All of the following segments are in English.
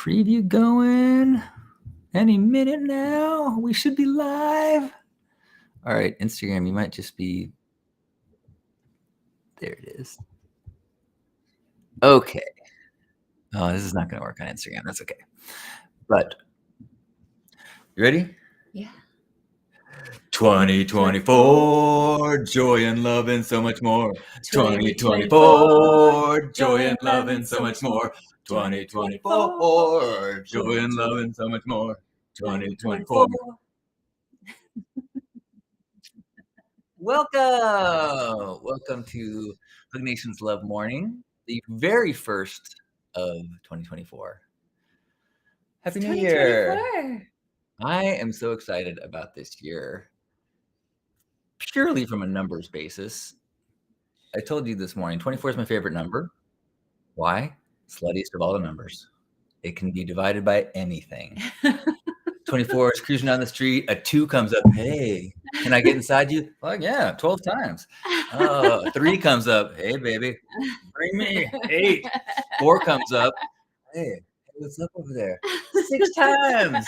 Preview going. Any minute now. We should be live. All right, Instagram, you might just be... There it is. Okay. Oh, this is not going to work on Instagram. That's okay. But, you ready? Yeah. 2024, joy and love and so much more. 2024, joy and love and so much more. 2024, joy and love and so much more. 2024. Welcome to Hug Nation's Love Morning, the very first of 2024. Happy New Year! I am so excited about this year, purely from a numbers basis. I told you this morning, 24 is my favorite number. Why? Sluttiest of all the numbers. It can be divided by anything. 24 is cruising down the street. A 2 comes up. Hey, can I get inside you? Well, yeah, 12 times. 3 comes up. Hey, baby, bring me. 8. 4 comes up. Hey, what's up over there? 6 times.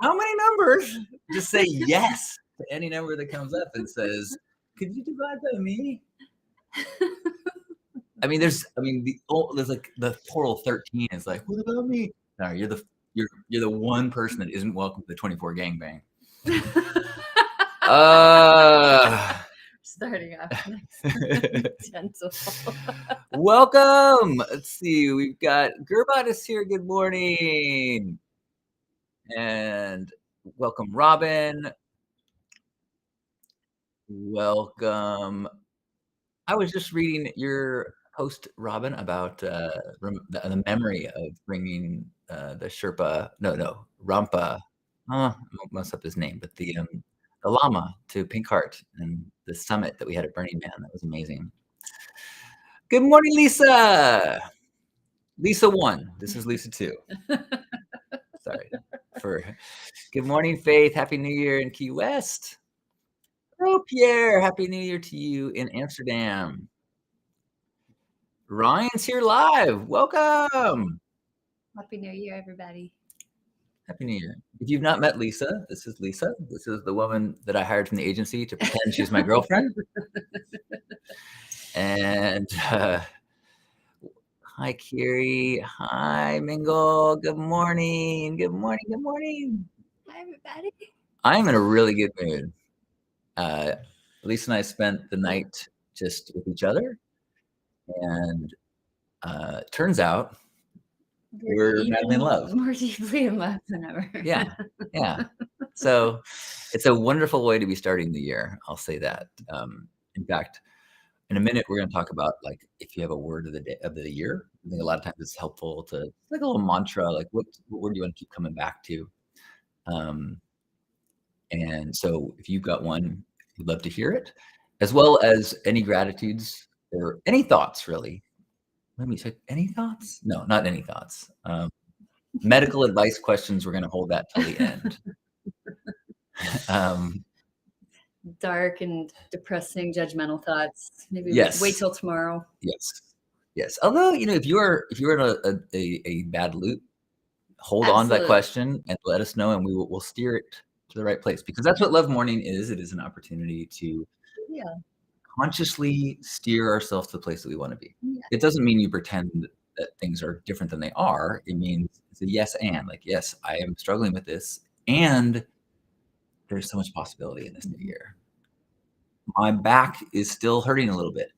How many numbers? Just say yes to any number that comes up and says, could you divide by me? There's like the total 13 is like, what about me? No, you're the one person that isn't welcome to the 24 gangbang. Starting off nice. Gentle. Welcome. Let's see. We've got Gerbot here. Good morning. And welcome, Robin. Welcome. I was just reading your post, Robin, about the memory of bringing the Sherpa, Rampa, I won't mess up his name, but the Lama to Pink Heart and the summit that we had at Burning Man. That was amazing. Good morning, Lisa. Lisa 1. This is Lisa 2. Sorry. Good morning, Faith. Happy New Year in Key West. Oh, Pierre. Happy New Year to you in Amsterdam. Ryan's here live. Welcome. Happy New Year, everybody. Happy New Year. If you've not met Lisa, this is Lisa. This is the woman that I hired from the agency to pretend she's my girlfriend. And hi, Kiri. Hi, Mingle. Good morning. Good morning. Good morning. Hi, everybody. I'm in a really good mood. Lisa and I spent the night just with each other. And turns out we're madly in love. More deeply in love than ever. Yeah. So it's a wonderful way to be starting the year. I'll say that. In fact, in a minute, we're going to talk about like if you have a word of the day of the year. I think a lot of times it's helpful to like a little mantra, like what word do you want to keep coming back to? And so if you've got one, we'd love to hear it, as well as any gratitudes or any thoughts, really. Let me check. Any thoughts? No, not any thoughts. Medical advice questions, we're going to hold that till the end. Dark and depressing, judgmental thoughts. Maybe wait till tomorrow. Yes. Although, if you're in a bad loop, hold on to that question and let us know, and we'll steer it to the right place, because that's what Love Morning is. It is an opportunity to consciously steer ourselves to the place that we want to be. Yeah. It doesn't mean you pretend that things are different than they are. It means it's a yes and, like, yes, I am struggling with this, and there's so much possibility in this new year. My back is still hurting a little bit,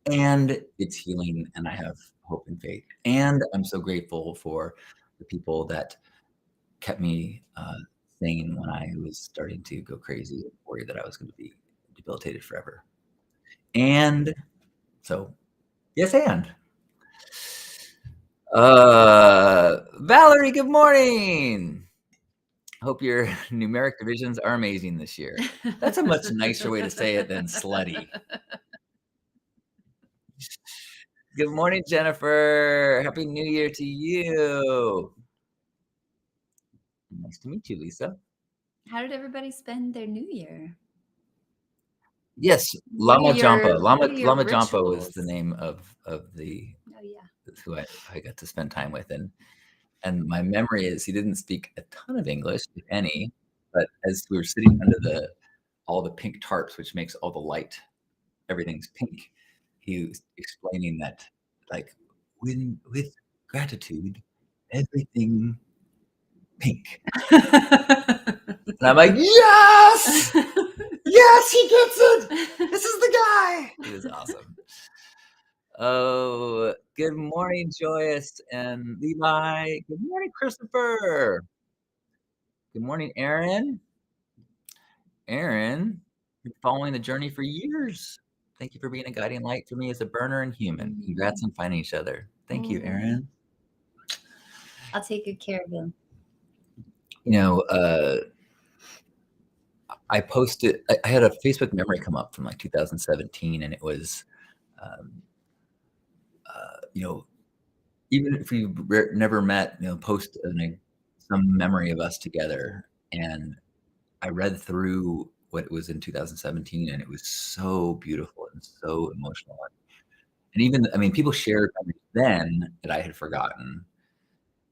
and it's healing, and I have hope and faith. And I'm so grateful for the people that kept me sane when I was starting to go crazy and worried that I was going to be debilitated forever. And so, yes, and Valerie, good morning. Hope your numeric divisions are amazing this year. That's a much nicer way to say it than slutty. Good morning, Jennifer. Happy New Year to you. Nice to meet you, Lisa. How did everybody spend their New Year? Yes, Lama Jampa. Lama Jampa was the name of the who I got to spend time with, and And my memory is he didn't speak a ton of English, if any, but as we were sitting under all the pink tarps, which makes all the light, everything's pink, he was explaining that, like, with gratitude, everything pink. And I'm like, yes! Yes, he gets it! This is the guy! He was awesome. Oh, good morning, Joyce and Levi. Good morning, Christopher. Good morning, Aaron. Aaron, you're following the journey for years. Thank you for being a guiding light for me as a burner and human. Congrats on finding each other. Thank you, Aaron. I'll take good care of him. You know, I posted, I had a Facebook memory come up from like 2017, and it was, you know, even if we never met, you know, post some memory of us together. And I read through what was in 2017, and it was so beautiful and so emotional. And even, I mean, people shared memories then that I had forgotten.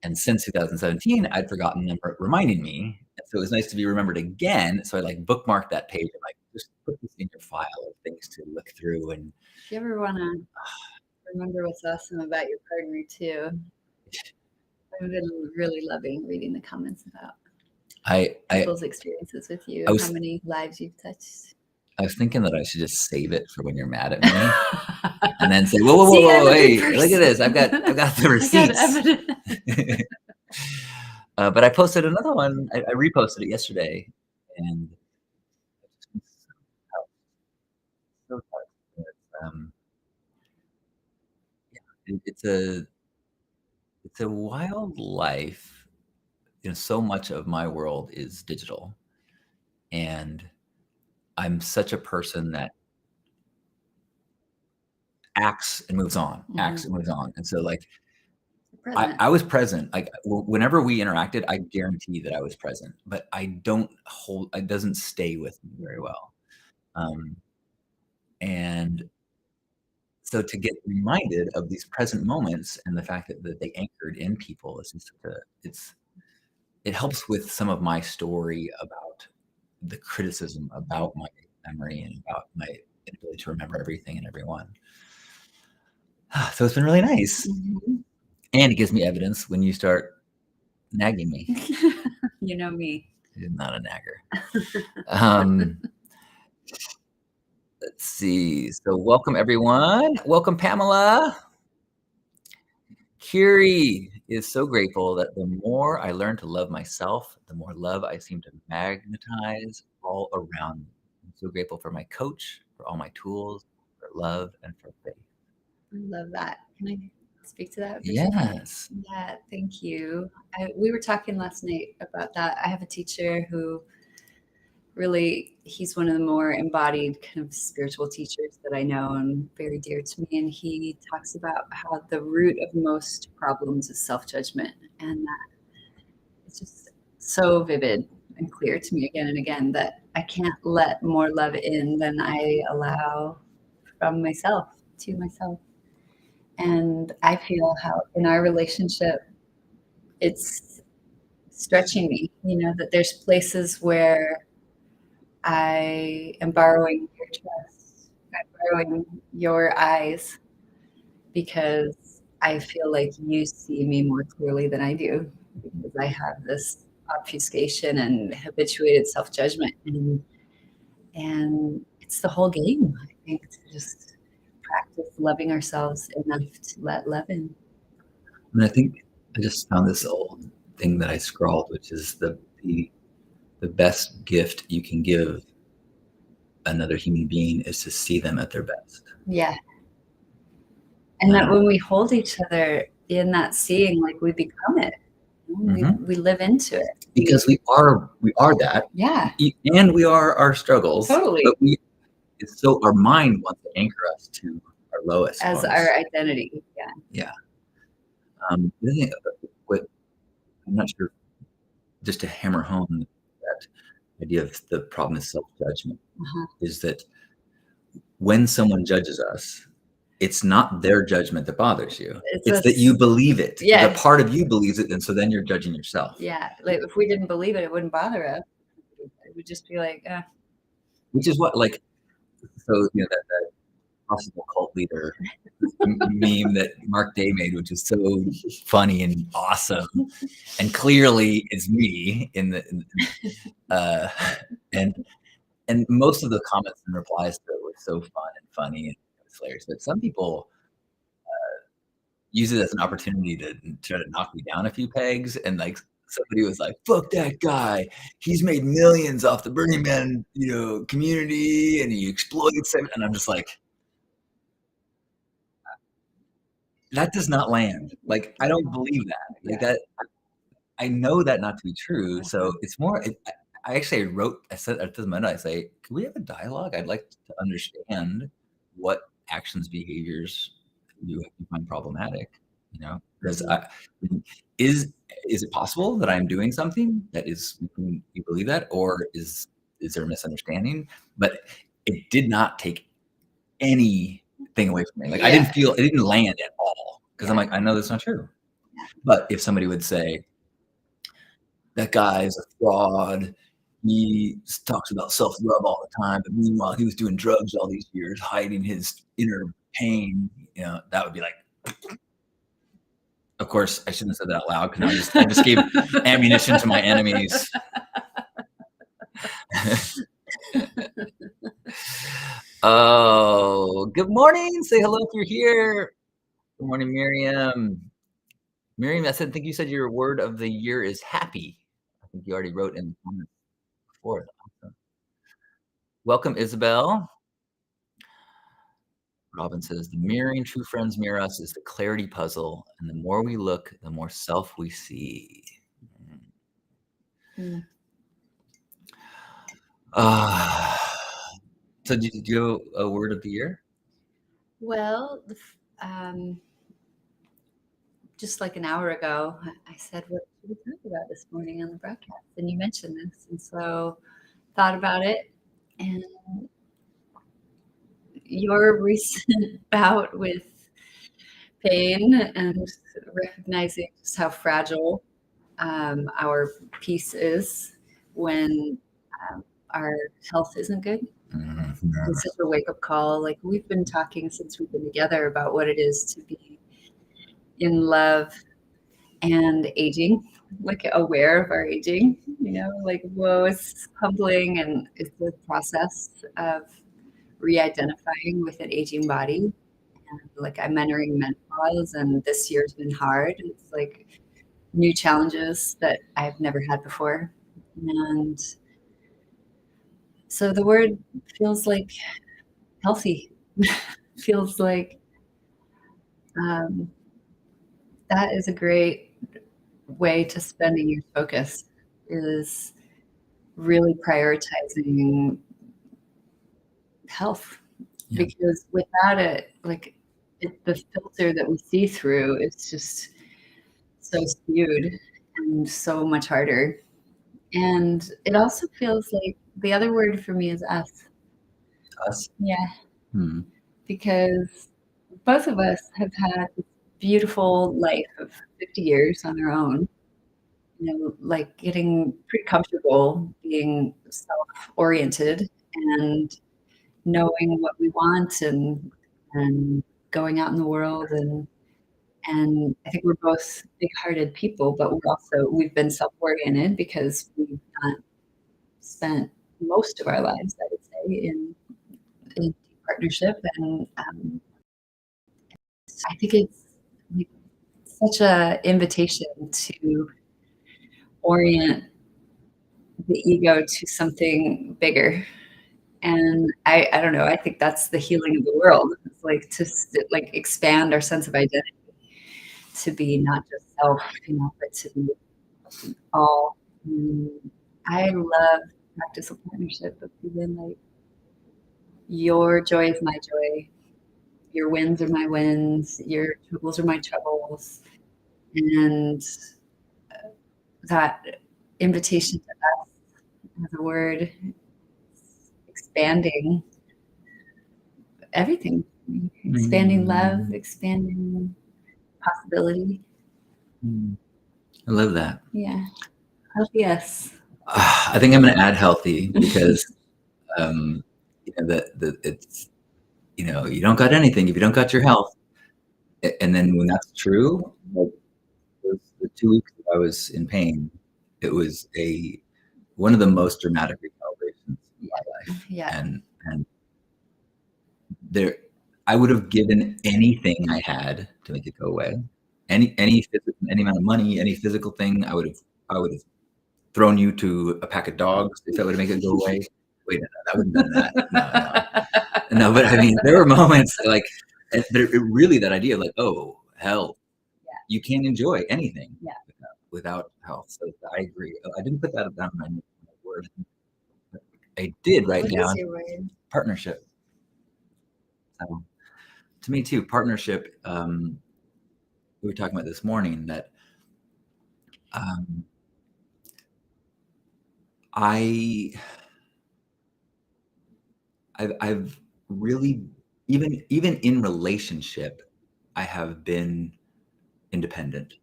And since 2017, I'd forgotten them reminding me. And so it was nice to be remembered again. So I like bookmarked that page and like just put this in your file of things to look through. And if you ever want to remember what's awesome about your partner too, I've been really loving reading the comments about people's experiences with you, how many lives you've touched. I was thinking that I should just save it for when you're mad at me, and then say, "Whoa, hey, look at this! I've got the receipts." But I posted another one. I reposted it yesterday, and it's a wild life. You know, so much of my world is digital, and I'm such a person that acts and moves on, acts and moves on. And so like, I was present. Like whenever we interacted, I guarantee that I was present, but it doesn't stay with me very well. And so to get reminded of these present moments and the fact that they anchored in people is just it helps with some of my story about the criticism about my memory and about my inability to remember everything and everyone. So it's been really nice. And it gives me evidence when you start nagging me. You know me. I'm not a nagger. Let's see. So welcome, everyone. Welcome, Pamela. Kiri is so grateful that the more I learn to love myself, the more love I seem to magnetize all around me. I'm so grateful for my coach, for all my tools, for love, and for faith. I love that. Can I speak to that? Yes. Yeah, thank you. We were talking last night about that. I have a teacher who really, he's one of the more embodied kind of spiritual teachers that I know and very dear to me. And he talks about how the root of most problems is self-judgment. And that it's just so vivid and clear to me again and again that I can't let more love in than I allow from myself to myself. And I feel how in our relationship, it's stretching me, you know, that there's places where I am borrowing your trust, I'm borrowing your eyes because I feel like you see me more clearly than I do because I have this obfuscation and habituated self-judgment. And it's the whole game, I think, to just practice loving ourselves enough to let love in. And I think I just found this old thing that I scrawled, which is the best gift you can give another human being is to see them at their best. Yeah. And that when we hold each other in that seeing, like we become it. We live into it. Because we are that. Yeah. And we are our struggles. Totally. But so our mind wants to anchor us to our lowest as forms. Our identity. Yeah. Yeah. The thing, what I'm not sure, just to hammer home that idea of the problem is self-judgment, is that when someone judges us, it's not their judgment that bothers you. It's a that you believe it. Yeah. The part of you believes it, and so then you're judging yourself. Yeah, like, if we didn't believe it, it wouldn't bother us. It would just be like, Which is what, like, so, you know, that possible cult leader meme that Mark Day made, which is so funny and awesome, and clearly it's me and most of the comments and replies to it were so fun and funny and hilarious. But some people use it as an opportunity to try to knock me down a few pegs, and like somebody was like, "Fuck that guy! He's made millions off the Burning Man, community, and he exploits it." And I'm just like, that does not land. Like, I don't believe that. Like that, I know that not to be true. So it's more. I actually wrote. I said at the moment, I say, "Can we have a dialogue? I'd like to understand what actions, behaviors you find problematic." Because is it possible that I'm doing something that is you believe that, or is there a misunderstanding? But it did not take anything away from me. Like, I didn't feel it didn't land at all, because I'm like, I know that's not true. But if somebody would say, that guy's a fraud, he talks about self-love all the time, but meanwhile he was doing drugs all these years, hiding his inner pain, that would be like, of course I shouldn't have said that out loud, because I just gave ammunition to my enemies. Oh, good morning. Say hello if you're here. Good morning, Miriam. Miriam, I think you said your word of the year is happy. I think you already wrote in the comments before. Awesome. Welcome, Isabel. Robin says, the mirroring true friends mirror us is the clarity puzzle, and the more we look, the more self we see. So did you have a word of the year? Well, just like an hour ago, I said, what should we talk about this morning on the broadcast? And you mentioned this. And so thought about it. And your recent bout with pain and recognizing just how fragile our peace is when our health isn't good. It's such a wake-up call. Like, we've been talking since we've been together about what it is to be in love and aging, like aware of our aging, like, whoa, it's humbling, and it's the process of re-identifying with an aging body. And like, I'm entering menopause, and this year's been hard. It's like new challenges that I've never had before. And so the word feels like healthy. Feels like that is a great way to spending your focus, is really prioritizing health. Because without it, like, the filter that we see through is just so skewed and so much harder. And it also feels like the other word for me is us. Us? Yeah. Because both of us have had this beautiful life of 50 years on our own, like getting pretty comfortable being self-oriented and knowing what we want, and going out in the world, and I think we're both big-hearted people, but we've been self-oriented because we've not spent most of our lives, I would say, in deep partnership. And I think it's like such a invitation to orient the ego to something bigger. And I don't know, I think that's the healing of the world. It's like to like expand our sense of identity to be not just self, but to be all. I love practice of partnership, of feeling like your joy is my joy, your wins are my wins, your troubles are my troubles. And that invitation to us as a word, expanding everything, expanding love, expanding possibility. I love that. Yeah. Healthy us. I think I'm going to add healthy because it's, you don't got anything if you don't got your health. And then when that's true, like the 2 weeks that I was in pain, it was one of the most dramatic recalibrations in my life. Yeah. And I would have given anything I had to make it go away. Any amount of money, any physical thing, I would have thrown you to a pack of dogs if that would make it go away. Wait, no, that wouldn't have done that. No. But I mean, there were moments like, but it really, that idea of like, oh, hell, you can't enjoy anything without health. So I agree. I didn't put that down in my word. I did write down partnership. So, to me too, partnership. We were talking about this morning that I've really, even in relationship, I have been independent,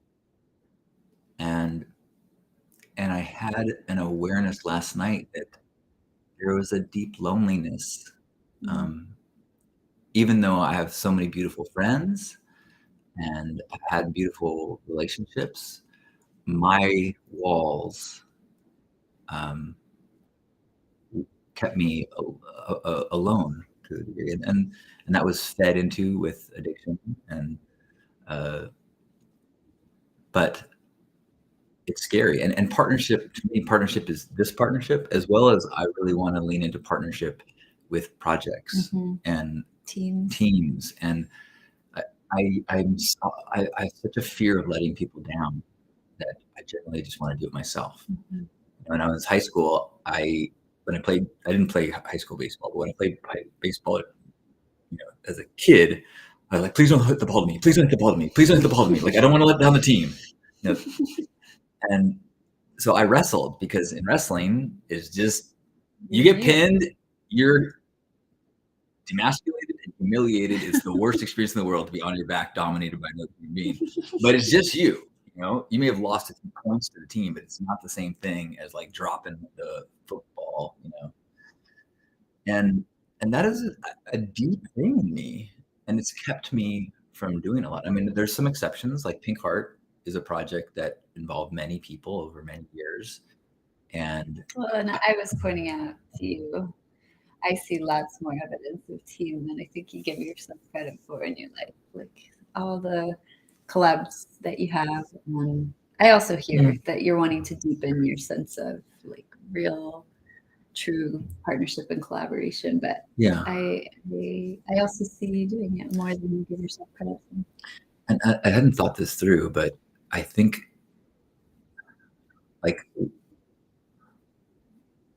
and I had an awareness last night that there was a deep loneliness. Even though I have so many beautiful friends and I've had beautiful relationships, my walls kept me alone to a degree, and that was fed into with addiction, and but it's scary. And partnership, to me, partnership is this partnership, as well as I really want to lean into partnership with projects and teams. And I have such a fear of letting people down that I generally just want to do it myself. When I was in high school, I didn't play high school baseball, but when I played baseball, as a kid, I was like, please don't hit the ball to me. Please don't hit the ball to me. Please don't hit the ball to me. Like, I don't want to let down the team. And so I wrestled, because in wrestling, it's just, you get pinned, you're demasculated and humiliated. It's the worst experience in the world to be on your back, dominated by another human being. But it's just you. You may have lost a few points to the team, but it's not the same thing as like dropping the football. And that is a deep thing in me, and it's kept me from doing a lot. I mean, there's some exceptions, like Pink Heart is a project that involved many people over many years. And I was pointing out to you, I see lots more evidence of team than I think you give yourself credit for in your life. Like all the collabs that you have. And I also hear that you're wanting to deepen your sense of like real, true partnership and collaboration. But yeah, I also see you doing it more than you give yourself credit for. And I hadn't thought this through, but I think like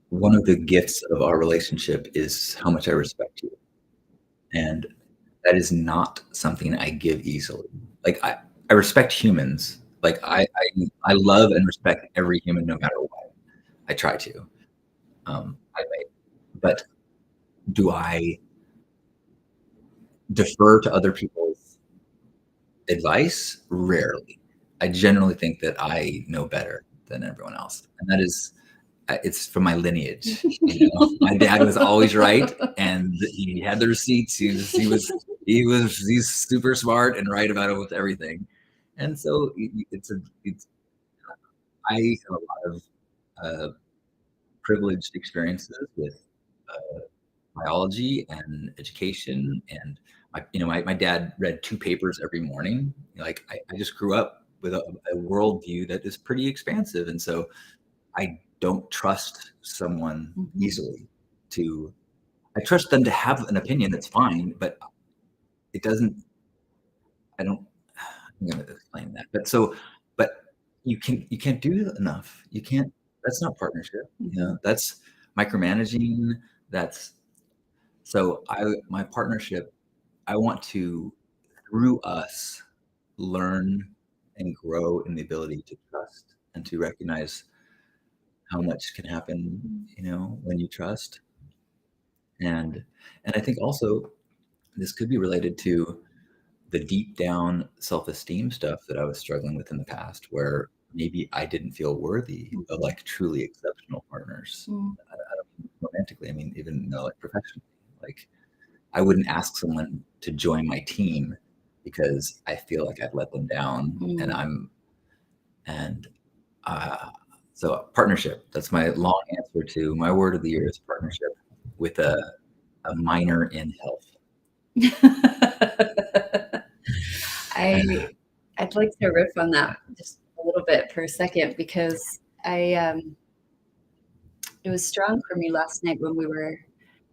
one of the gifts of our relationship is how much I respect you. And that is not something I give easily. Like I respect humans. Like I love and respect every human, no matter what. I try to. But do I defer to other people's advice? Rarely. I generally think that I know better than everyone else, and that is, it's from my lineage. My dad was always right, and he had the receipts. He's super smart and right about it with everything, and so I have a lot of privileged experiences with biology and education, and my dad read 2 papers every morning. Like I just grew up with a worldview that is pretty expansive, and so I don't trust someone easily. I trust them to have an opinion that's fine, but it doesn't. I'm going to explain that, but you can't do enough. You can't. That's not partnership. That's micromanaging. So my partnership, I want to, through us, learn and grow in the ability to trust and to recognize how much can happen, when you trust. And I think also this could be related to the deep down self-esteem stuff that I was struggling with in the past, where maybe I didn't feel worthy of like truly exceptional partners. I don't mean romantically, I mean even like professionally. Like I wouldn't ask someone to join my team because I feel like I've let them down, and so partnership. That's my long answer to my word of the year is partnership, with a minor in health. I'd like to riff on that just a little bit for a second, because it was strong for me last night when we were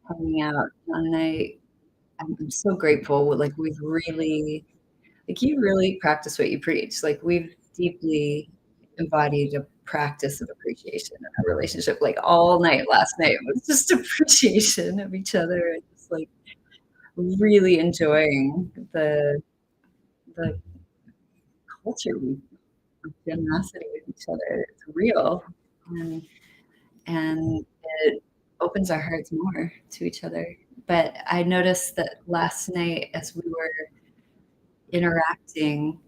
hanging out, and I'm so grateful. Like we've really, like you really practice what you preach. Like we've deeply embodied a practice of appreciation in our relationship. Like all night last night was just appreciation of each other, and just like really enjoying the culture we generosity with each other. It's real, and it opens our hearts more to each other. But I noticed that last night as we were interacting,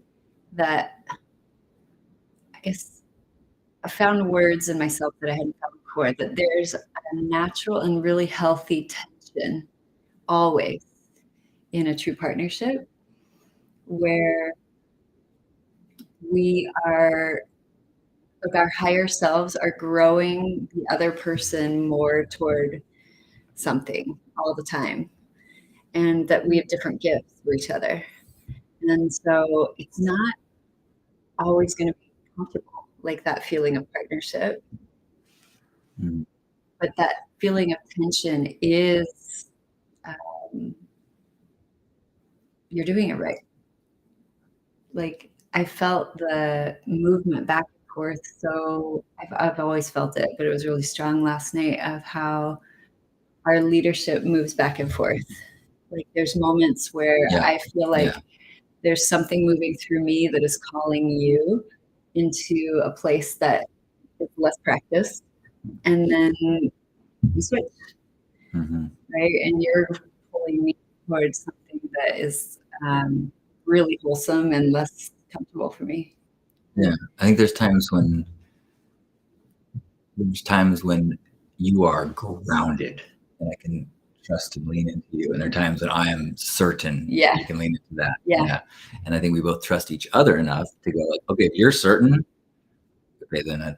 that I guess I found words in myself that I hadn't found before, that there's a natural and really healthy tension always in a true partnership, where we are, like our higher selves are growing the other person more toward something all the time, and that we have different gifts for each other. And so it's not always going to be comfortable, like that feeling of partnership. But that feeling of tension is, you're doing it right. Like I felt the movement back and forth. So I've always felt it, but it was really strong last night, of how our leadership moves back and forth. Like there's moments where I feel like there's something moving through me that is calling you into a place that is less practiced. And then you switch, right? And you're pulling me towards something that is really wholesome and less comfortable for me. Yeah, I think there's times when you are grounded and I can trust and lean into you, and there are times that I am certain you can lean into that. Yeah, and I think we both trust each other enough to go like, okay, if you're certain, okay, then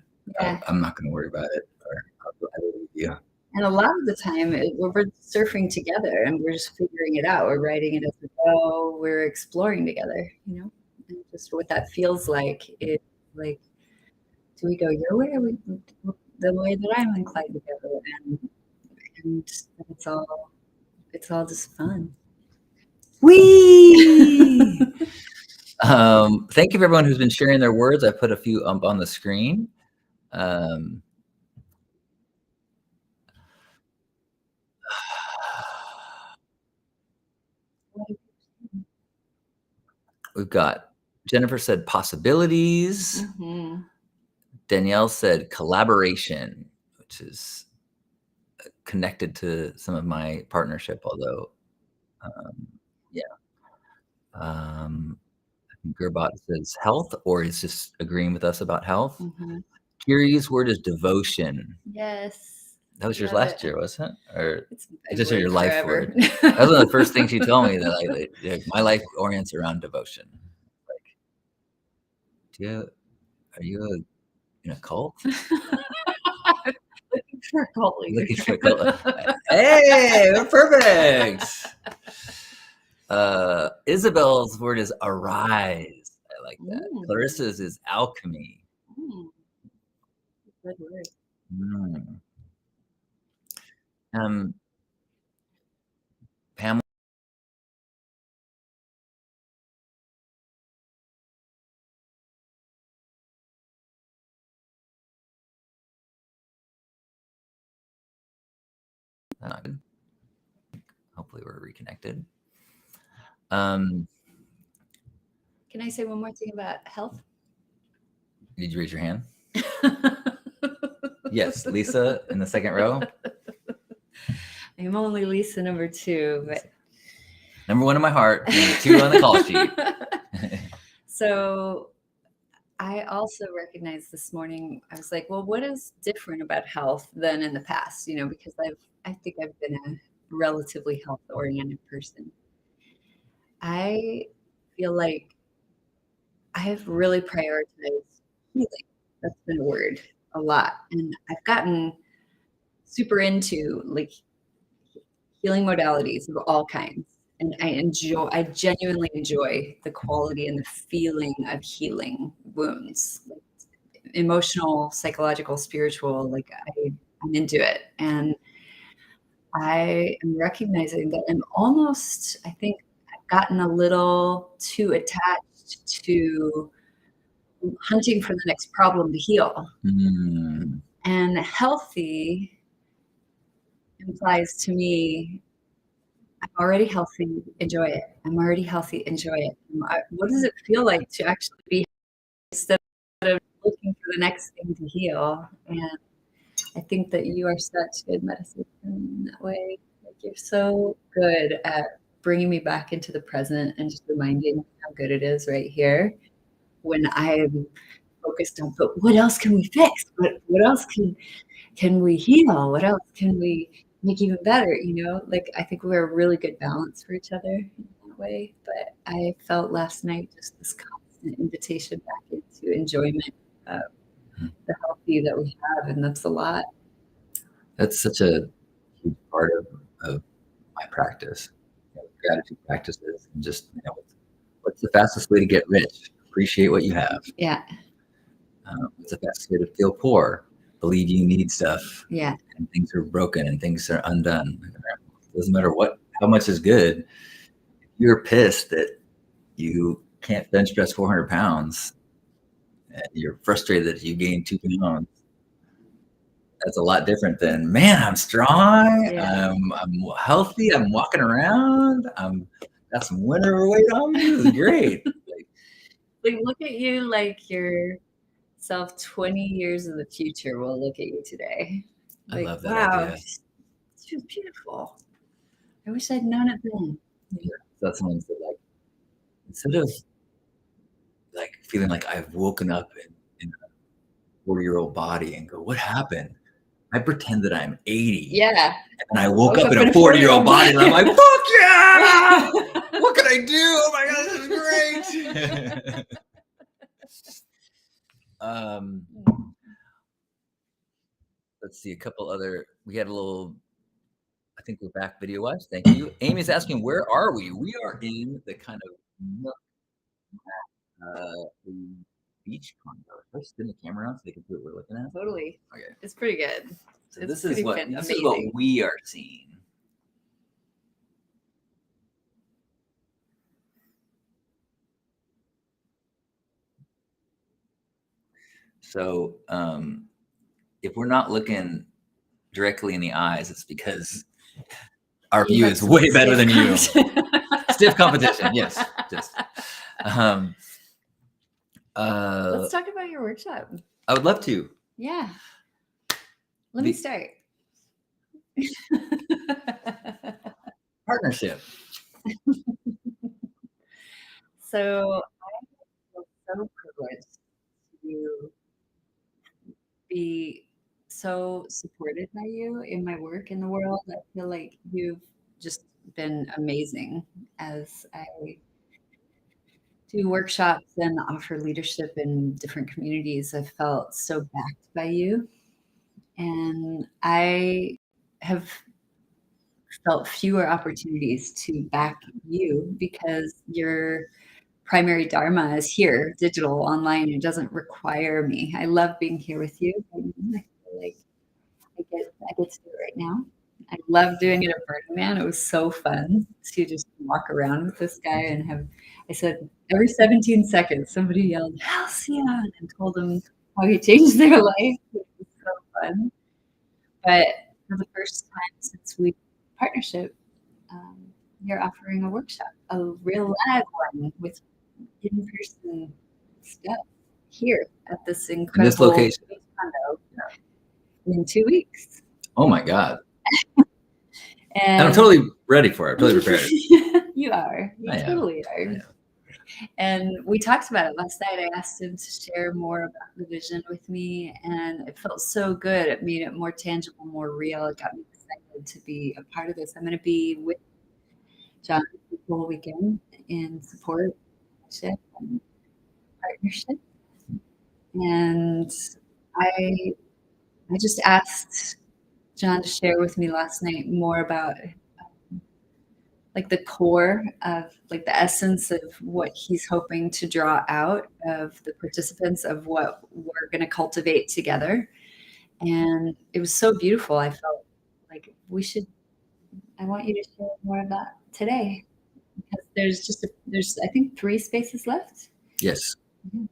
I'm not going to worry about it, or I'll go ahead with you. And a lot of the time we're surfing together and we're just figuring it out. We're writing it as we go. We're exploring together, you know, and just what that feels like is like, do we go your way or the way that I'm inclined to go? And it's all just fun. Whee! Thank you for everyone who's been sharing their words. I put a few up on the screen. We've got Jennifer said possibilities. Danielle said collaboration, which is connected to some of my partnership, although, Gerbot says health, or is just agreeing with us about health. Kiri's word is devotion. Yes. That was yours last year, wasn't it? Or it's just your life word? That was one of the first things you told me, that my life orients around devotion. Like, are you in a cult? Looking for a cult leader. Looking for a cult. Hey, we're perfect. Isabel's word is arise. I like that. Clarissa's is alchemy. Good word. Pamela. Hopefully we're reconnected. Can I say one more thing about health? Did you raise your hand? Yes, Lisa in the second row. I'm only Lisa number 2, but Number 1 in my heart, number 2 on the call sheet. So I also recognized this morning, I was like, well, what is different about health than in the past? Because I think I've been a relatively health-oriented person. I feel like I have really prioritized healing. That's been a word a lot. And I've gotten super into like healing modalities of all kinds. And I genuinely enjoy the quality and the feeling of healing wounds, like emotional, psychological, spiritual, like I'm into it. And I am recognizing that I think I've gotten a little too attached to hunting for the next problem to heal. Mm. And healthy implies to me, I'm already healthy, enjoy it. I'm already healthy, enjoy it. What does it feel like to actually be instead of looking for the next thing to heal? And I think that you are such good medicine in that way. Like you're so good at bringing me back into the present and just reminding me how good it is right here when I'm focused on, but what else can we fix? What else can we heal? What else can we make even better? Like I think we're a really good balance for each other in that way. But I felt last night just this constant invitation back into enjoyment of the healthy that we have, and that's a lot. That's such a huge part of my practice, gratitude practices, and just what's the fastest way to get rich? Appreciate what you have. Yeah. What's the fastest way to feel poor? Believe you need stuff. Yeah. And things are broken and things are undone. It doesn't matter how much is good. If you're pissed that you can't bench press 400 pounds and you're frustrated that you gained 2 pounds, that's a lot different than, man, I'm strong. Yeah. I'm healthy. I'm walking around. Got some winter weight on me. This is great. Like look at you, like yourself 20 years in the future will look at you today. I love that idea. She was beautiful. I wish I'd known it then. Yeah, that's someone that instead of like feeling like I've woken up in a 40-year-old body and go, what happened? I pretend that I'm 80. Yeah. And I woke up in a 40-year-old body and I'm like, fuck yeah! What can I do? Oh my God, this is great. Let's see, we had a little, I think we're back video-wise. Thank you. Amy's asking, where are we? We are in the kind of the beach condo. Let's spin the camera on so they can see what we're looking at. Totally. Okay. It's pretty good. So this is what we are seeing. So if we're not looking directly in the eyes, it's because our view is way better than you. Stiff competition, yes. Just. Let's talk about your workshop. I would love to. Yeah. Let me start. Partnership. So I feel so privileged to be so supported by you in my work in the world. I feel like you've just been amazing as I do workshops and offer leadership in different communities. I've felt so backed by you. And I have felt fewer opportunities to back you because your primary dharma is here, digital, online. It doesn't require me. I love being here with you. I feel like I get to do it right now. I love doing it at Burning Man. It was so fun to just walk around with this guy and I said, every 17 seconds, somebody yelled, Halcyon, and told them how he changed their life. It was so fun. But for the first time since we partnership, you're offering a workshop, a real live one with in-person stuff here at this incredible this location condo in 2 weeks. Oh my God. And I'm totally ready for it. I'm totally prepared. You You are. You totally are. And we talked about it last night. I asked him to share more about the vision with me, and it felt so good. It made it more tangible, more real. It got me excited to be a part of this. I'm going to be with John the whole weekend in support and partnership. And I just asked John to share with me last night more about like the core of like the essence of what he's hoping to draw out of the participants of what we're going to cultivate together. And it was so beautiful. I felt like I want you to share more of that today, because there's I think 3 spaces left. Yes. Mm-hmm.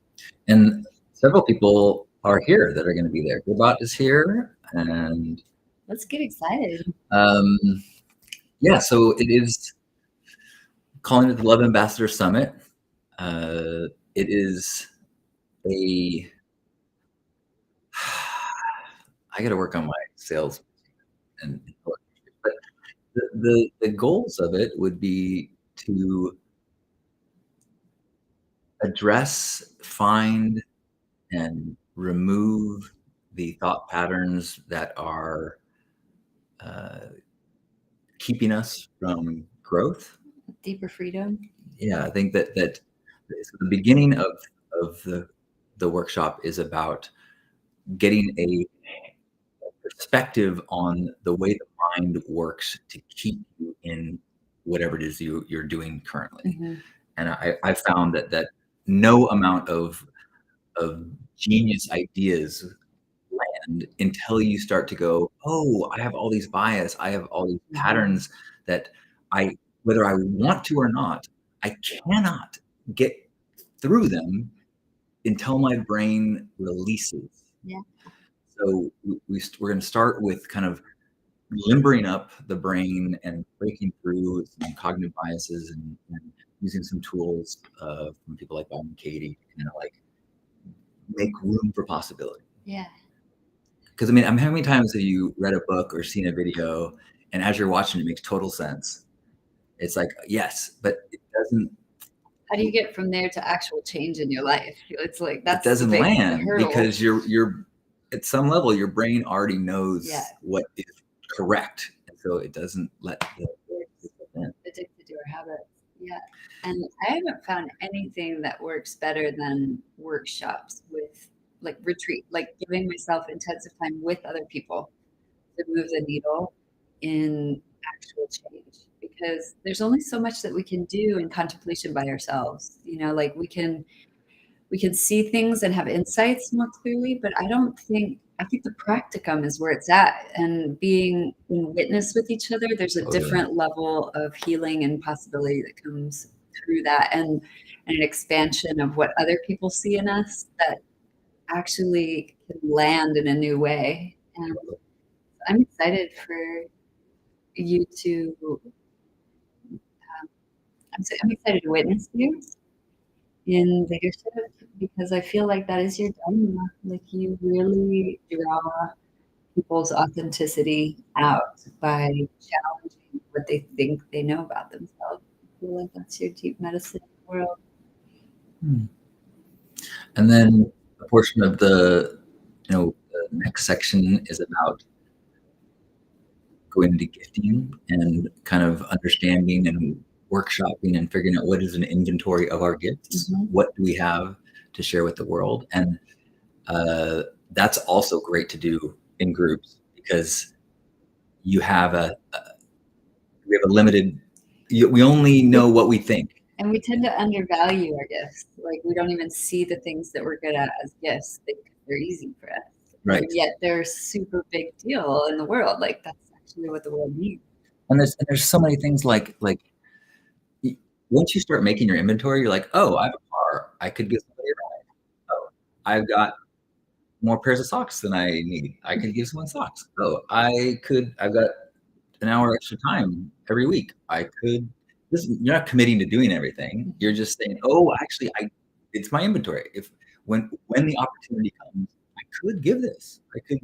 And several people are here that are going to be there. Gilbot is here, and let's get excited. Yeah, so it is calling it the Love Ambassador Summit. It is I got to work on my sales, but the goals of it would be to address, find, and remove the thought patterns that are keeping us from growth, deeper freedom. Yeah, I think that the beginning of the workshop is about getting a perspective on the way the mind works to keep you in whatever it is you're doing currently. Mm-hmm. And I found that no amount of genius ideas land until you start to go, oh, I have all these bias, I have all these patterns that whether I want to or not, I cannot get through them until my brain releases. Yeah. So we're going to start with kind of limbering up the brain and breaking through some cognitive biases and using some tools from people like Bob and Katie to kind of like make room for possibility. Yeah. Because I mean, how many times have you read a book or seen a video, and as you're watching, it makes total sense? It's like, yes, but it doesn't. How do you get from there to actual change in your life? It's like it doesn't land because you're at some level your brain already knows what is correct, and so it doesn't let addicted to our habits. Yeah, and I haven't found anything that works better than workshops with like retreat, like giving myself intensive time with other people to move the needle in actual change, because there's only so much that we can do in contemplation by ourselves. Like we can see things and have insights more clearly, but I think the practicum is where it's at, and being in witness with each other, there's a different level of healing and possibility that comes through that, and an expansion of what other people see in us that actually can land in a new way. And I'm excited for you to I'm excited to witness you in leadership, because I feel like that is your dharma. Like you really draw people's authenticity out by challenging what they think they know about themselves. I feel like that's your deep medicine in the world. And then a portion of the next section is about going into gifting and kind of understanding and workshopping and figuring out what is an inventory of our gifts. Mm-hmm. What do we have to share with the world? And that's also great to do in groups, because you have we have a limited, we only know what we think. And we tend to undervalue our gifts. Like we don't even see the things that we're good at as gifts. They're easy for us. Right. And yet they're a super big deal in the world. Like that's actually what the world needs. And there's so many things like once you start making your inventory, you're like, oh, I have a car, I could give somebody a ride. Oh, I've got more pairs of socks than I need, I could give someone socks. Oh, I've got an hour extra time every week, you're not committing to doing everything. You're just saying, oh, actually, it's my inventory. If when the opportunity comes, I could give this. I could,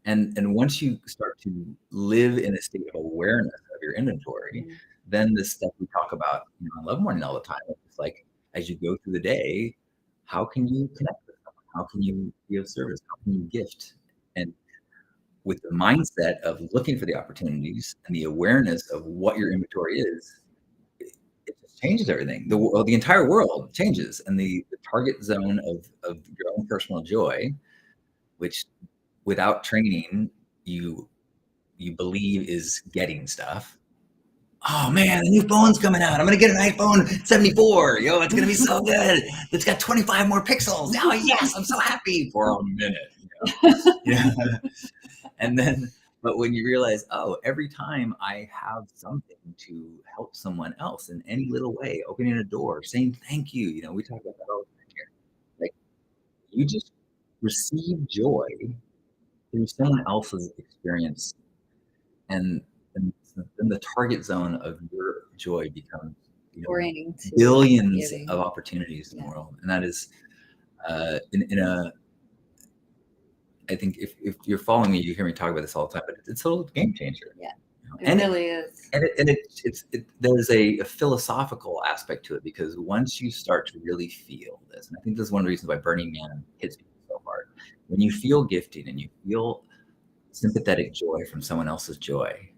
and once you start to live in a state of awareness of your inventory, then this stuff we talk about, on Love Morning all the time. It's like, as you go through the day, how can you connect with someone? How can you be of service? How can you gift? And with the mindset of looking for the opportunities and the awareness of what your inventory is, it just changes everything. The entire world changes, and the target zone of your own personal joy, which without training you believe is getting stuff. Oh man, the new phone's coming out. I'm gonna get an iPhone 74. Yo, it's gonna be so good. It's got 25 more pixels. Oh yes, I'm so happy for a minute. Yeah. And then, but when you realize, oh, every time I have something to help someone else in any little way, opening a door, saying thank you, we talk about that all the time here. Like, you just receive joy through someone else's experience, and then the target zone of your joy becomes billions of opportunities in the world. And that is I think if you're following me, you hear me talk about this all the time, but it's a little game changer. Yeah, it really is. And there's a philosophical aspect to it, because once you start to really feel this, and I think this is one of the reasons why Burning Man hits people so hard. When you feel gifting and you feel sympathetic joy from someone else's joy,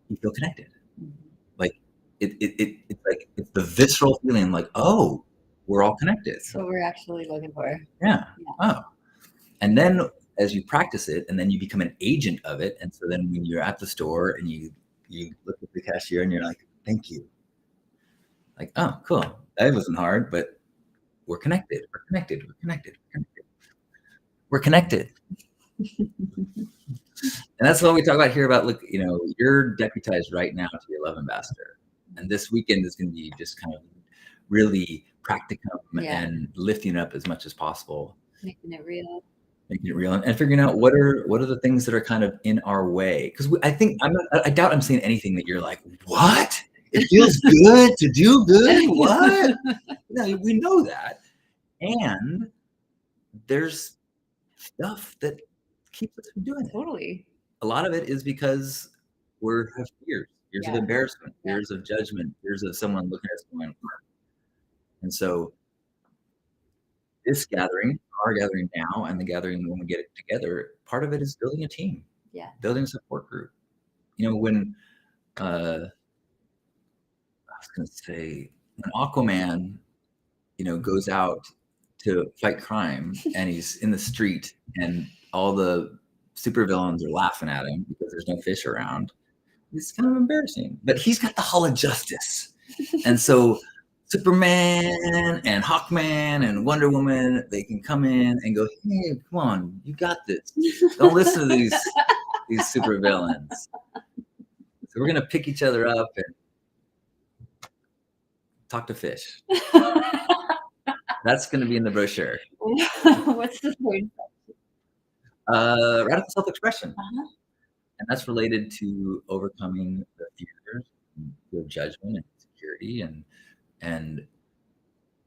you feel connected. Like it's the visceral feeling, like, oh, we're all connected. That's what we're actually looking for. Yeah. Oh. And then as you practice it, and then you become an agent of it. And so then when you're at the store and you look at the cashier and you're like, thank you. Like, oh, cool. That wasn't hard, but we're connected. We're connected. We're connected. We're connected. And that's what we talk about here about, look, you're deputized right now to be a love ambassador. And this weekend is going to be just kind of really practicum and lifting up as much as possible. Making it real and figuring out what are the things that are kind of in our way. Because I doubt I'm saying anything that you're like, what? It feels good to do good? What? We know that. And there's stuff that keeps us from doing it. Totally. A lot of it is because we have fears of embarrassment, fears of judgment, fears of someone looking at us going, and so this gathering, our gathering now, and the gathering when we get it together, part of it is building a team, building a support group. When I was going to say, when Aquaman, goes out to fight crime and he's in the street and all the supervillains are laughing at him because there's no fish around, it's kind of embarrassing. But he's got the Hall of Justice, and so Superman and Hawkman and Wonder Woman, they can come in and go, hey, come on, you got this. Don't listen to these supervillains. So we're gonna pick each other up and talk to fish. That's gonna be in the brochure. What's the point? Radical self-expression. And that's related to overcoming the fears, fear of judgment and insecurity, and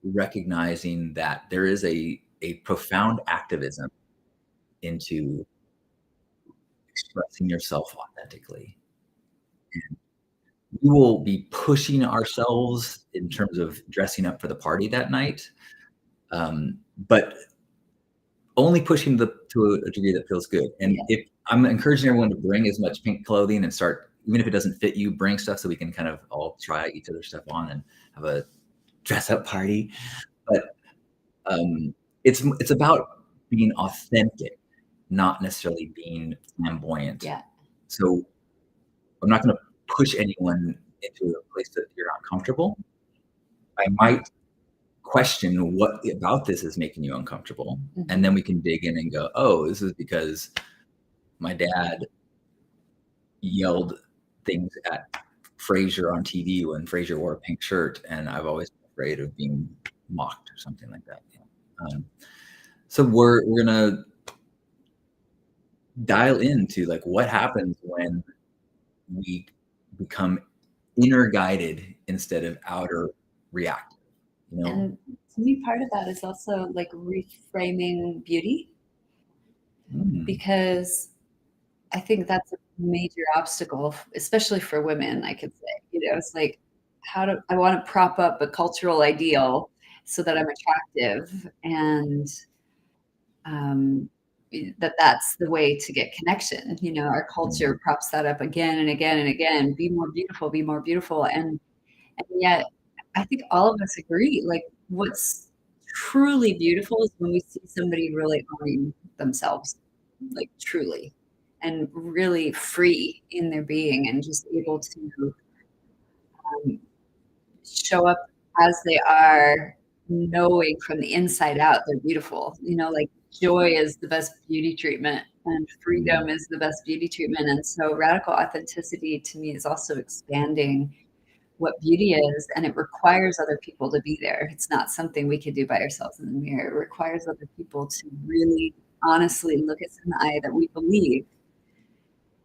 recognizing that there is a profound activism into expressing yourself authentically. And we will be pushing ourselves in terms of dressing up for the party that night, but only pushing to a degree that feels good. And if I'm encouraging everyone to bring as much pink clothing and start, even if it doesn't fit you, bring stuff so we can kind of all try each other's stuff on and have a dress up party. But it's about being authentic, not necessarily being flamboyant. So I'm not going to push anyone into a place that you're not comfortable. I might question what about this is making you uncomfortable, and then we can dig in and go, oh, this is because my dad yelled things at Frasier on TV when Frasier wore a pink shirt, and I've always been afraid of being mocked or something like that. So we're gonna dial into like what happens when we become inner guided instead of outer reactive. And to me, part of that is also like reframing beauty, because I think that's a major obstacle, especially for women. I could say, it's like, I want to prop up a cultural ideal so that I'm attractive, and that's the way to get connection. Our culture props that up again and again and again. Be more beautiful, be more beautiful. And yet I think all of us agree, like, what's truly beautiful is when we see somebody really owning themselves, like truly, and really free in their being, and just able to show up as they are, knowing from the inside out they're beautiful. Like, joy is the best beauty treatment, and freedom is the best beauty treatment. And so radical authenticity to me is also expanding what beauty is, and it requires other people to be there. It's not something we could do by ourselves in the mirror. It requires other people to really honestly look us in the eye that we believe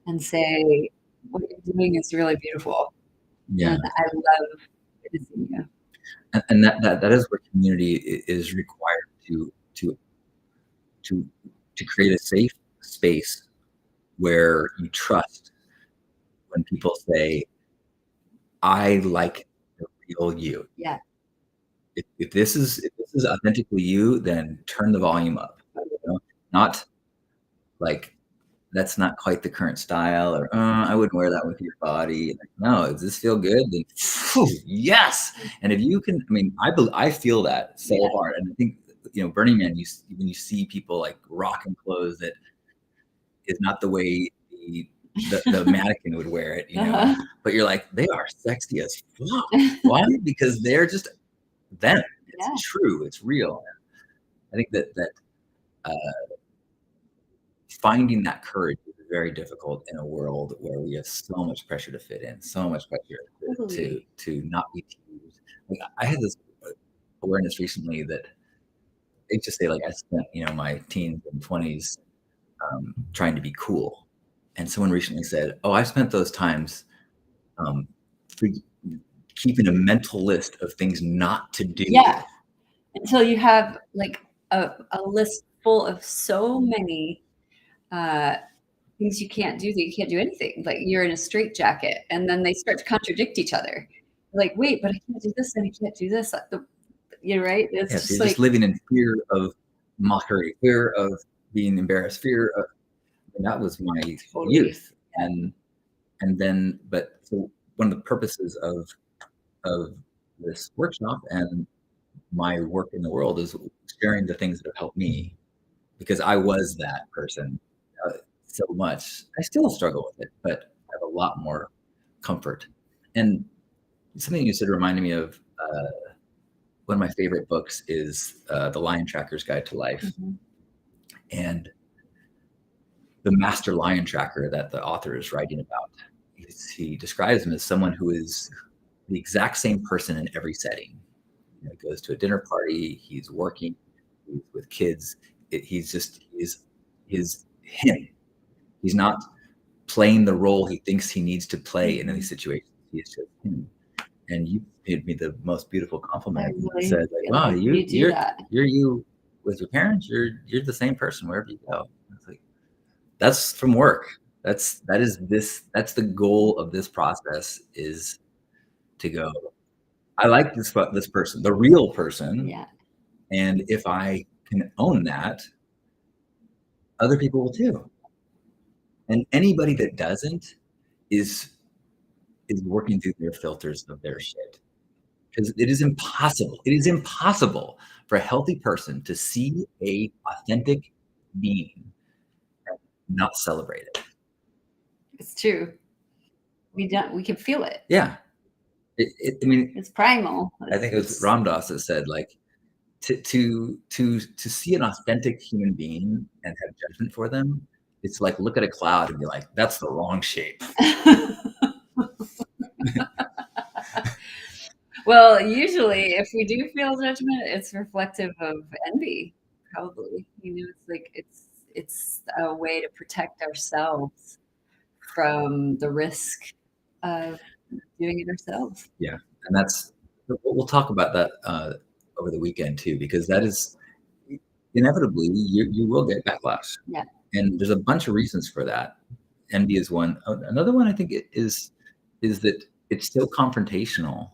and say, what you're doing is really beautiful. Yeah. And I love witnessing you. And that is where community is required to create a safe space where you trust when people say, I like the real you. Yeah. If this is authentically you, then turn the volume up. Not like, that's not quite the current style, or I wouldn't wear that with your body. Like, no, does this feel good? Then yes. And if you can, I feel that so hard. And I think, Burning Man, when you see people like rocking clothes that is not the way the mannequin would wear it, but you're like, they are sexy as fuck. Why? Because they're just them. It's true. It's real. I think that finding that courage is very difficult in a world where we have so much pressure to fit in, so much pressure to not be teased. Like, I had this awareness recently that I just say, like, I spent my teens and 20s trying to be cool, and someone recently said, "Oh, I spent those times keeping a mental list of things not to do." Yeah, until you have like a list full of so many things you can't do, that you can't do anything. Like, you're in a straitjacket, and then they start to contradict each other. Like, wait, but I can't do this, and I can't do this. You're right. It's just you're just living in fear of mockery, fear of being embarrassed, fear of. And that was my youth, and then, but so one of the purposes of this workshop and my work in the world is sharing the things that have helped me, because I was that person so much. I still struggle with it, but I have a lot more comfort. And something you said reminded me of one of my favorite books is The Lion Tracker's Guide to Life. Mm-hmm. And the master lion tracker that the author is writing about, he describes him as someone who is the exact same person in every setting. He goes to a dinner party, he's working, he's with kids. He's him. He's not playing the role he thinks he needs to play in any situation. He's just him. And you paid me the most beautiful compliment. Really said, like, wow, you're you with your parents. You're the same person wherever you go. It's like, that's from work. That's the goal of this process, is to go, I like this person, the real person. Yeah. And if I can own that, other people will too. And anybody that doesn't is working through their filters of their shit. Because it is impossible for a healthy person to see a authentic being and not celebrate it. It's true. We can feel it. Yeah. It's primal. I think it was Ram Dass that said, like, to see an authentic human being and have judgment for them, it's like look at a cloud and be like, that's the wrong shape. Well, usually if we do feel judgment, it's reflective of envy, probably. It's like it's a way to protect ourselves from the risk of doing it ourselves. Yeah, and we'll talk about that over the weekend too, because that is inevitably you will get backlash. Yeah, and there's a bunch of reasons for that. Envy is one. Another one I think is that it's so confrontational.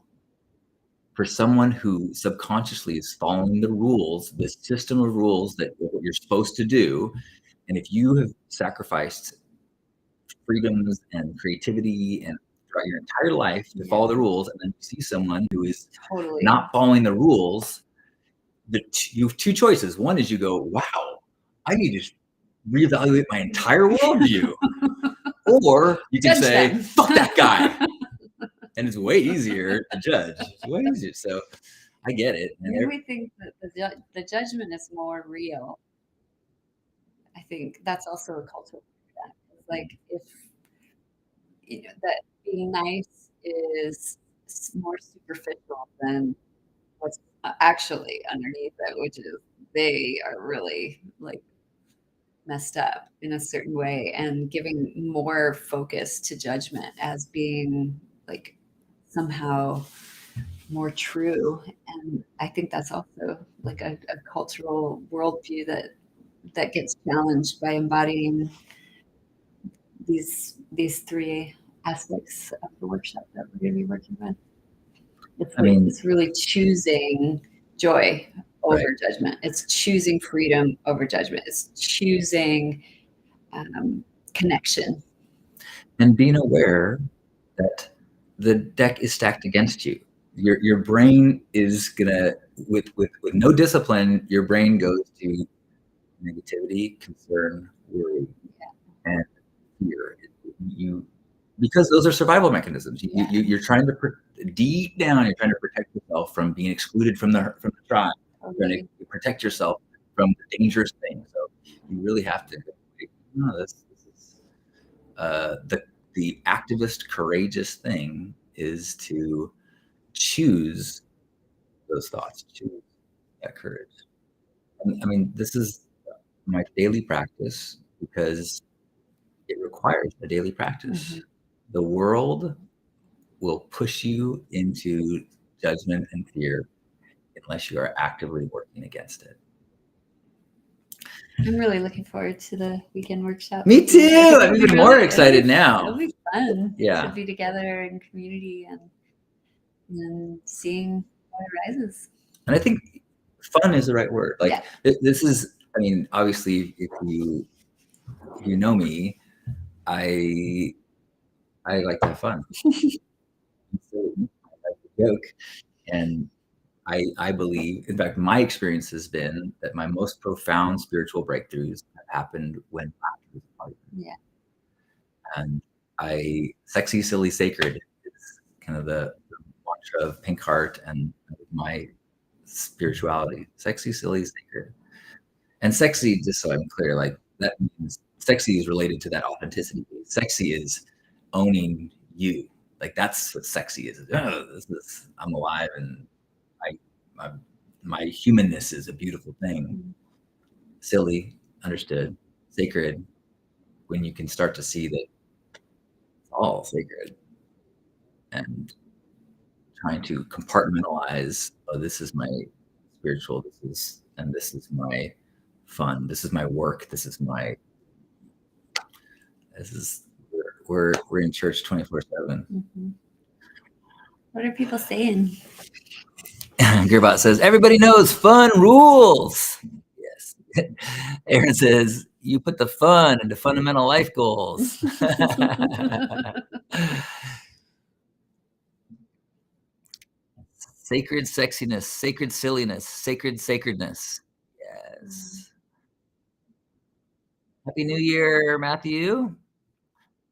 for someone who subconsciously is following the rules, this system of rules that what you're supposed to do, and if you have sacrificed freedoms and creativity and throughout your entire life to follow the rules, and then you see someone who is not following the rules, you have two choices. One is you go, wow, I need to reevaluate my entire worldview. Or you can say, fuck that guy. And it's way easier to judge. It's way easier. So I get it. And I really think that the judgment is more real. I think that's also a cultural fact. Like if that being nice is more superficial than what's actually underneath it, which is they are really like messed up in a certain way, and giving more focus to judgment as being like somehow more true. And I think that's also like a cultural worldview that gets challenged by embodying these three aspects of the workshop that we're going to be working with. It's really choosing joy over judgment. It's choosing freedom over judgment. It's choosing connection. And being aware that the deck is stacked against you. Your brain is gonna, with no discipline, your brain goes to negativity, concern, worry, and fear. Because those are survival mechanisms. You're trying to deep down. You're trying to protect yourself from being excluded from the tribe. You're trying to protect yourself from the dangerous things. So you really have to. No, this is the activist, courageous thing is to choose those thoughts, choose that courage. And, I mean, this is my daily practice because it requires a daily practice. Mm-hmm. The world will push you into judgment and fear unless you are actively working against it. I'm really looking forward to the weekend workshop. Me too. I'm even more excited now. It'll be fun. Yeah. To be together in community and seeing what arises. And I think fun is the right word. Like this is, I mean, obviously if you know me, I like to have fun. I like to joke. And I believe, in fact, my experience has been that my most profound spiritual breakthroughs have happened when laughter is a part of it. And sexy, silly, sacred is kind of the mantra of Pink Heart and my spirituality. Sexy, silly, sacred. And sexy, just so I'm clear, like that means sexy is related to that authenticity. Sexy is owning you. Like that's what sexy is. I'm alive and my humanness is a beautiful thing. Silly, understood. Sacred, when you can start to see that it's all sacred. And trying to compartmentalize, oh, this is my spiritual, this is my fun, this is my work, we're in church 24/7. Mm-hmm. What are people saying? Gearbot says, everybody knows fun rules. Yes. Aaron says, you put the fun into fundamental life goals. Sacred sexiness, sacred silliness, sacred sacredness. Yes. Happy New Year, Matthew.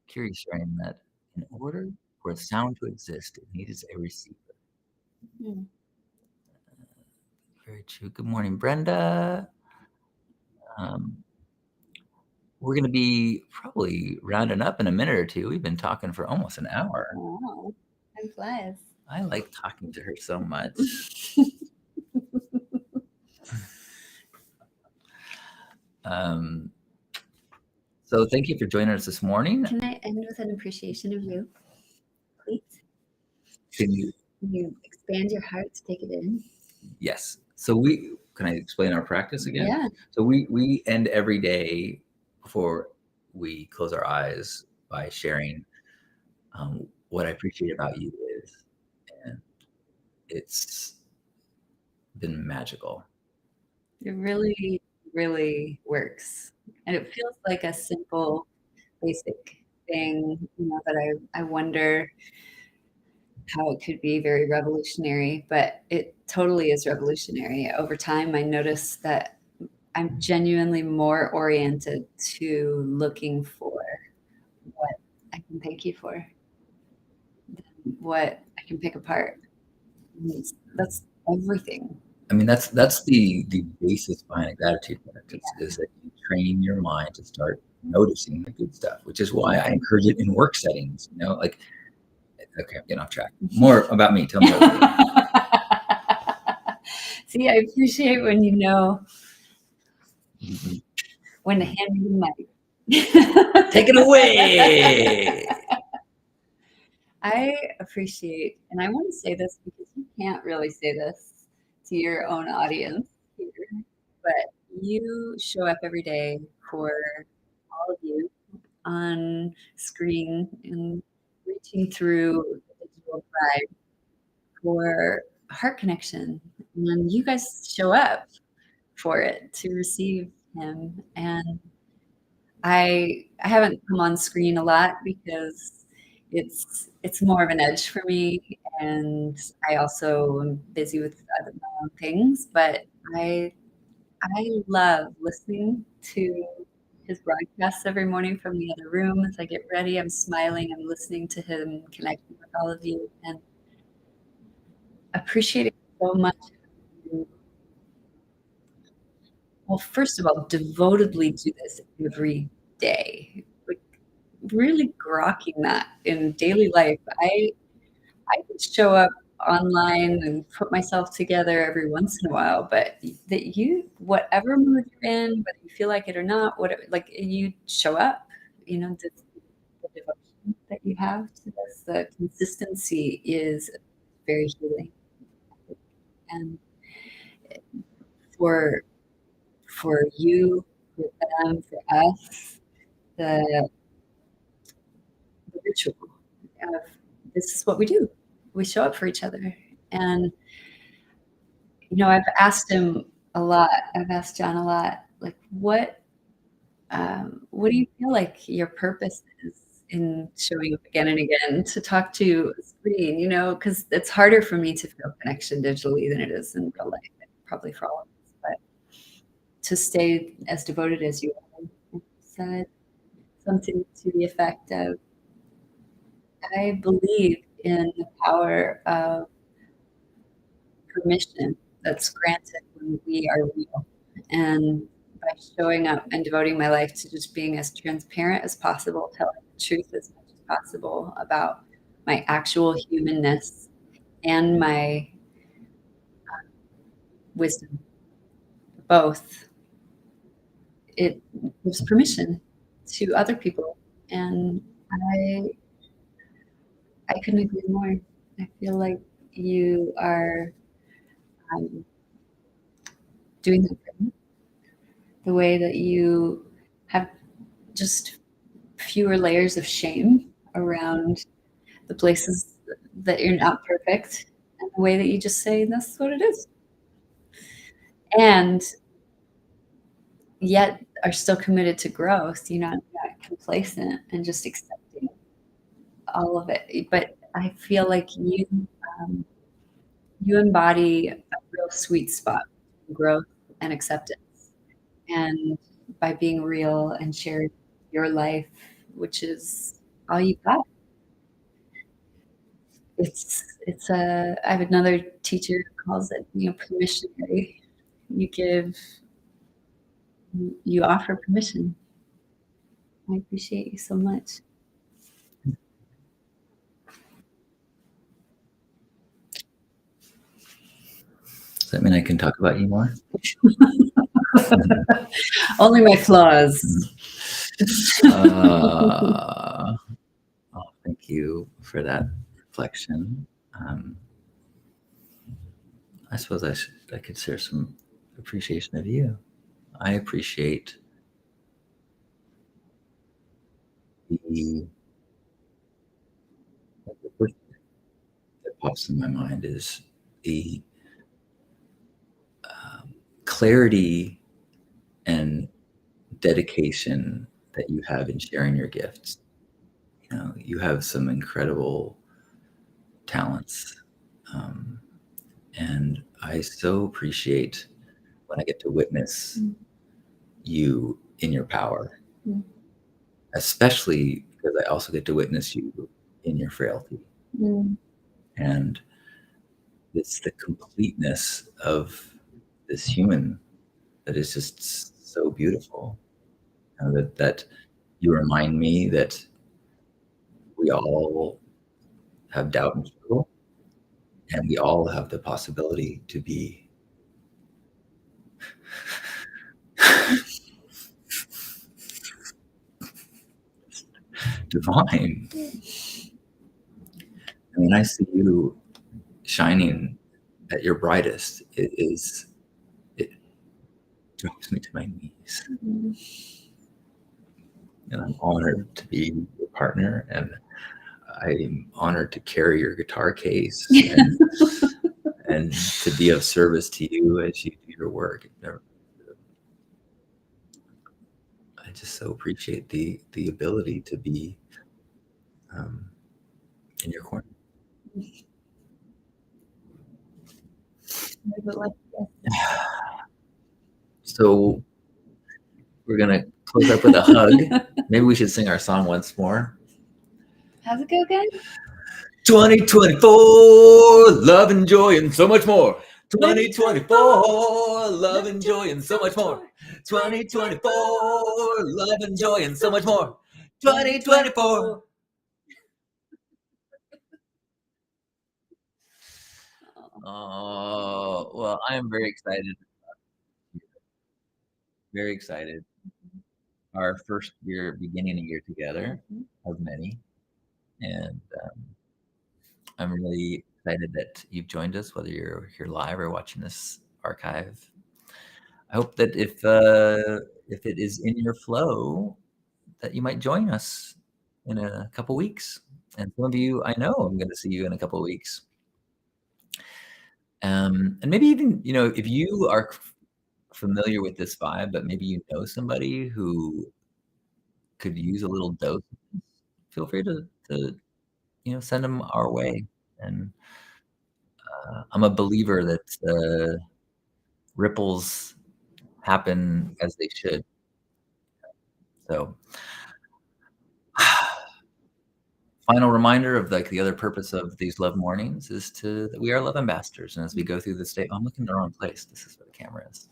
Curious sharing that in order for a sound to exist, it needs a receiver. Very true. Good morning, Brenda. We're going to be probably rounding up in a minute or two. We've been talking for almost an hour. Wow, time flies. I like talking to her so much. So thank you for joining us this morning. Can I end with an appreciation of you, please? Can you expand your heart to take it in? Yes. So can I explain our practice again? Yeah. So we end every day before we close our eyes by sharing what I appreciate about you is. And it's been magical. It really, really works. And it feels like a simple, basic thing, that I wonder how it could be very revolutionary, but it totally is revolutionary. Over time, I noticed that I'm genuinely more oriented to looking for what I can thank you for than what I can pick apart. That's everything. I mean, that's the basis behind a gratitude practice, is that you train your mind to start noticing the good stuff, which is why I encourage it in work settings. Like, okay, I'm getting off track. More about me. Tell me about me. See, I appreciate when you know when to hand me the mic. Take it away. I appreciate, and I want to say this because you can't really say this to your own audience here, but you show up every day for all of you on screen and reaching through the digital drive for heart connection. And you guys show up for it to receive him. And I haven't come on screen a lot because it's more of an edge for me, and I also am busy with other my own things. But I love listening to his broadcasts every morning from the other room. As I get ready, I'm smiling, I'm listening to him, connecting with all of you, and appreciating so much. Well, first of all, devotedly do this every day. Like, really grokking that in daily life. I could show up online and put myself together every once in a while, but that you, whatever mood you're in, whether you feel like it or not, whatever, like, you show up, the devotion that you have to this, the consistency is very healing. And for you, for them, for us, the ritual of this is what we do. We show up for each other. And, I've asked him a lot. I've asked John a lot, like, what do you feel like your purpose is in showing up again and again to talk to a screen, because it's harder for me to feel connection digitally than it is in real life, probably for all of us. But to stay as devoted as you are, said something to the effect of, I believe in the power of permission that's granted when we are real. And by showing up and devoting my life to just being as transparent as possible, telling the truth as much as possible about my actual humanness and my wisdom, both, it gives permission to other people. And I couldn't agree more. I feel like you are doing that for me. The way that you have just fewer layers of shame around the places that you're not perfect, and the way that you just say, that's what it is. And yet are still committed to growth. You're not complacent and just accepting all of it. But I feel like you embody a real sweet spot between growth and acceptance. And by being real and sharing your life, which is all you got. I have another teacher who calls it, permissionary. You offer permission. I appreciate you so much. Does that mean I can talk about you more? Only my flaws. Thank you for that reflection. I suppose I could share some appreciation of you. I appreciate the first thing that pops in my mind is the clarity and dedication that you have in sharing your gifts. You have some incredible talents. And I so appreciate when I get to witness you in your power, especially because I also get to witness you in your frailty. And it's the completeness of this human that is just so beautiful. That you remind me that we all have doubt and struggle, and we all have the possibility to be divine. And when I see you shining at your brightest, it drops me to my knees. And I'm honored to be your partner, and I'm honored to carry your guitar case and to be of service to you as you do your work. I just so appreciate the ability to be in your corner. So we're gonna close up with a hug. Maybe we should sing our song once more. How's it go again? 2024, love and joy and so much more. 2024, love and joy and so much more. 2024, love and joy and so much more. 2024. Oh, well, I am very excited. Very excited. Our first year, beginning a year together of many. And I'm really excited that you've joined us, whether you're here live or watching this archive. I hope that if it is in your flow, that you might join us in a couple weeks. And some of you, I know I'm going to see you in a couple weeks. And maybe even, if you are familiar with this vibe, but maybe you know somebody who could use a little dose, feel free to send them our way. And I'm a believer that ripples happen as they should. So final reminder of the other purpose of these love mornings is that we are love ambassadors. And as we go through this day, I'm looking in the wrong place. This is where the camera is.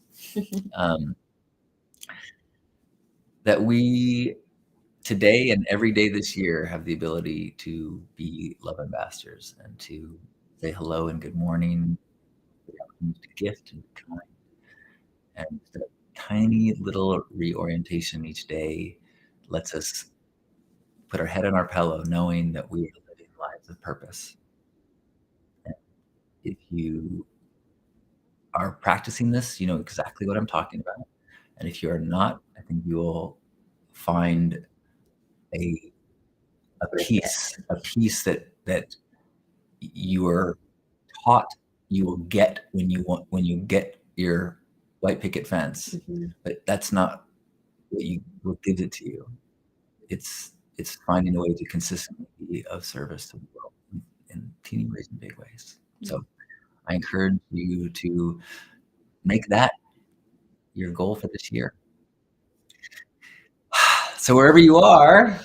That we today and every day this year have the ability to be love ambassadors and to say hello and good morning, to gift and kind. And that tiny little reorientation each day lets us put our head on our pillow knowing that we are living lives of purpose. And if you are practicing this, you know exactly what I'm talking about. And if you are not, I think you will find a peace that you are taught you will get when you get your white picket fence. But that's not what gives it to you. It's finding a way to consistently be of service to the world in teeny ways and big ways. So I encourage you to make that your goal for this year. So wherever you are,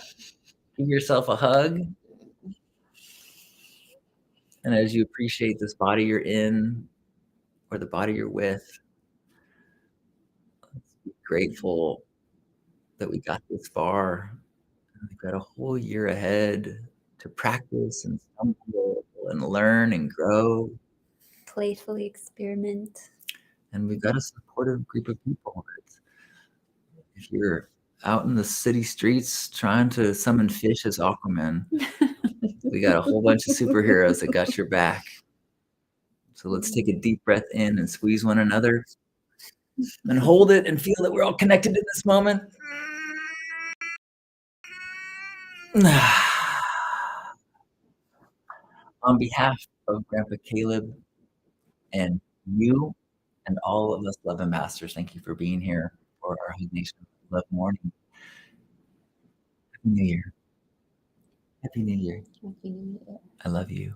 give yourself a hug. And as you appreciate this body you're in or the body you're with, let's be grateful that we got this far. We've got a whole year ahead to practice and stumble and learn and grow. Playfully experiment. And we've got a supportive group of people. If you're out in the city streets trying to summon fish as Aquaman, we got a whole bunch of superheroes that got your back. So let's take a deep breath in and squeeze one another and hold it and feel that we're all connected in this moment. On behalf of Grandpa Caleb And you and all of us Love Ambassadors, thank you for being here for our Hug Nation Love Morning. Happy New Year. Happy New Year. Happy New Year. I love you.